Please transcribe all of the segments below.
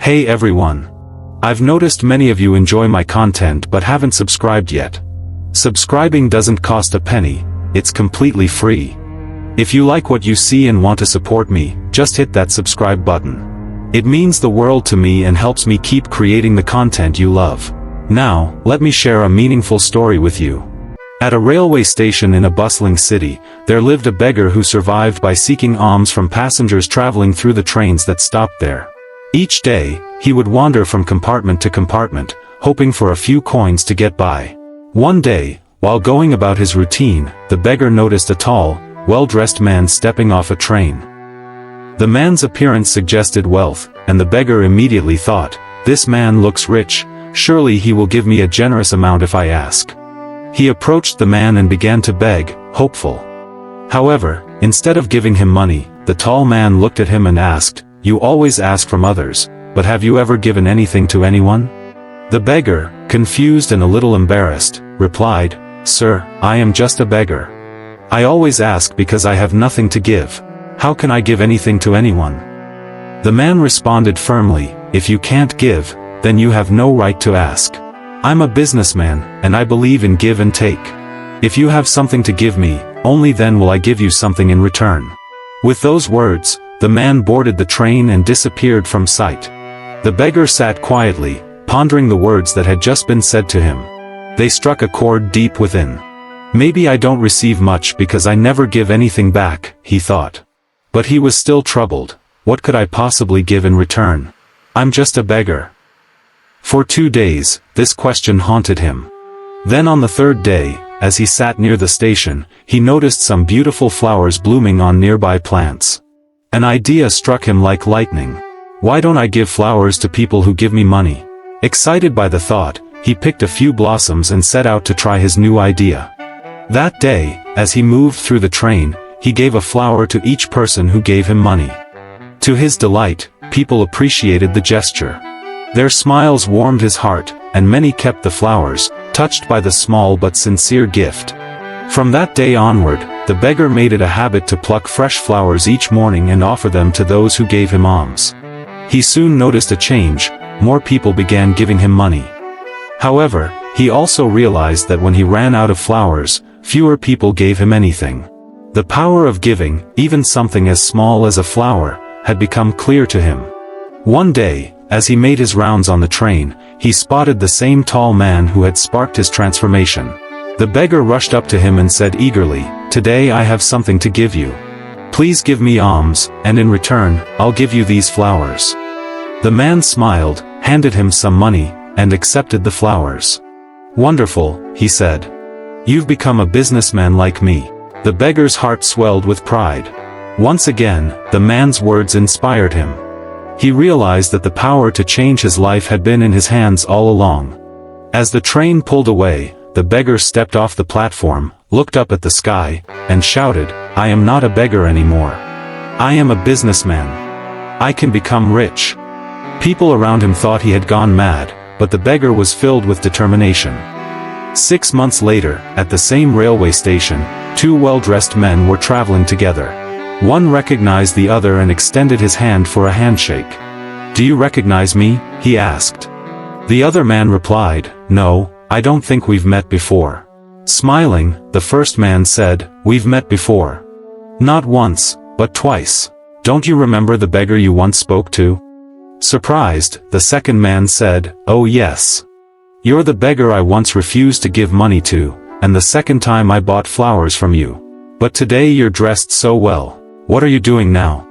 Hey everyone. I've noticed many of you enjoy my content but haven't subscribed yet. Subscribing doesn't cost a penny, it's completely free. If you like what you see and want to support me, just hit that subscribe button. It means the world to me and helps me keep creating the content you love. Now, let me share a meaningful story with you. At a railway station in a bustling city, there lived a beggar who survived by seeking alms from passengers traveling through the trains that stopped there. Each day, he would wander from compartment to compartment, hoping for a few coins to get by. One day, while going about his routine, the beggar noticed a tall, well-dressed man stepping off a train. The man's appearance suggested wealth, and the beggar immediately thought, "This man looks rich, surely he will give me a generous amount if I ask." He approached the man and began to beg, hopeful. However, instead of giving him money, the tall man looked at him and asked, "You always ask from others, but have you ever given anything to anyone?" The beggar, confused and a little embarrassed, replied, "Sir, I am just a beggar. I always ask because I have nothing to give. How can I give anything to anyone?" The man responded firmly, "If you can't give, then you have no right to ask. I'm a businessman, and I believe in give and take. If you have something to give me, only then will I give you something in return." With those words, the man boarded the train and disappeared from sight. The beggar sat quietly, pondering the words that had just been said to him. They struck a chord deep within. "Maybe I don't receive much because I never give anything back," he thought. But he was still troubled. What could I possibly give in return? I'm just a beggar. For 2 days, this question haunted him. Then on the third day, as he sat near the station, he noticed some beautiful flowers blooming on nearby plants. An idea struck him like lightning. Why don't I give flowers to people who give me money? Excited by the thought, he picked a few blossoms and set out to try his new idea. That day, as he moved through the train, he gave a flower to each person who gave him money. To his delight, people appreciated the gesture. Their smiles warmed his heart, and many kept the flowers, touched by the small but sincere gift. From that day onward, the beggar made it a habit to pluck fresh flowers each morning and offer them to those who gave him alms. He soon noticed a change. More people began giving him money. However, he also realized that when he ran out of flowers, fewer people gave him anything. The power of giving, even something as small as a flower, had become clear to him. One day, as he made his rounds on the train, he spotted the same tall man who had sparked his transformation. The beggar rushed up to him and said eagerly, "Today I have something to give you. Please give me alms, and in return, I'll give you these flowers." The man smiled, handed him some money, and accepted the flowers. "Wonderful," he said. "You've become a businessman like me." The beggar's heart swelled with pride. Once again, the man's words inspired him. He realized that the power to change his life had been in his hands all along. As the train pulled away, the beggar stepped off the platform, looked up at the sky, and shouted, "I am not a beggar anymore. I am a businessman. I can become rich." People around him thought he had gone mad, but the beggar was filled with determination. 6 months later, at the same railway station, 2 well-dressed men were traveling together. One recognized the other and extended his hand for a handshake. "Do you recognize me?" he asked. The other man replied, "No, I don't think we've met before." Smiling, the first man said, "We've met before. Not once, but twice. Don't you remember the beggar you once spoke to?" Surprised, the second man said, "Oh yes. You're the beggar I once refused to give money to, and the second time I bought flowers from you. But today you're dressed so well. What are you doing now?"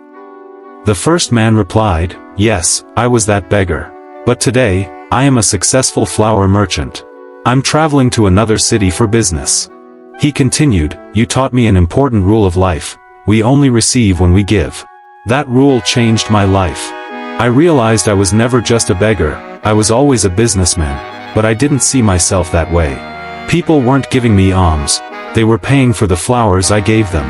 The first man replied, "Yes, I was that beggar. But today, I am a successful flower merchant. I'm traveling to another city for business." He continued, "You taught me an important rule of life. We only receive when we give. That rule changed my life. I realized I was never just a beggar, I was always a businessman, but I didn't see myself that way. People weren't giving me alms, they were paying for the flowers I gave them.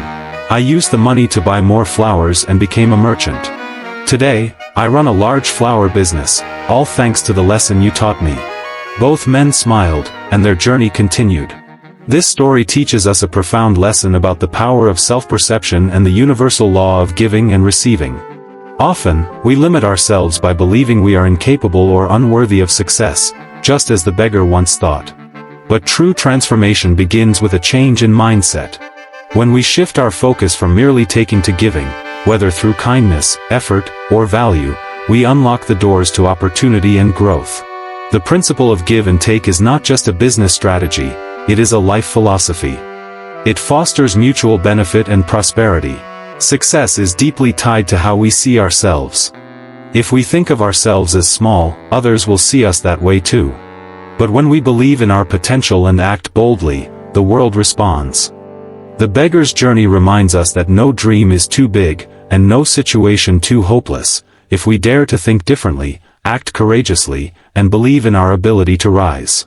I used the money to buy more flowers and became a merchant. Today, I run a large flower business, all thanks to the lesson you taught me." Both men smiled, and their journey continued. This story teaches us a profound lesson about the power of self-perception and the universal law of giving and receiving. Often, we limit ourselves by believing we are incapable or unworthy of success, just as the beggar once thought. But true transformation begins with a change in mindset. When we shift our focus from merely taking to giving, whether through kindness, effort, or value, we unlock the doors to opportunity and growth. The principle of give and take is not just a business strategy, it is a life philosophy. It fosters mutual benefit and prosperity. Success is deeply tied to how we see ourselves. If we think of ourselves as small, others will see us that way too. But when we believe in our potential and act boldly, the world responds. The beggar's journey reminds us that no dream is too big, and no situation too hopeless, if we dare to think differently, act courageously, and believe in our ability to rise.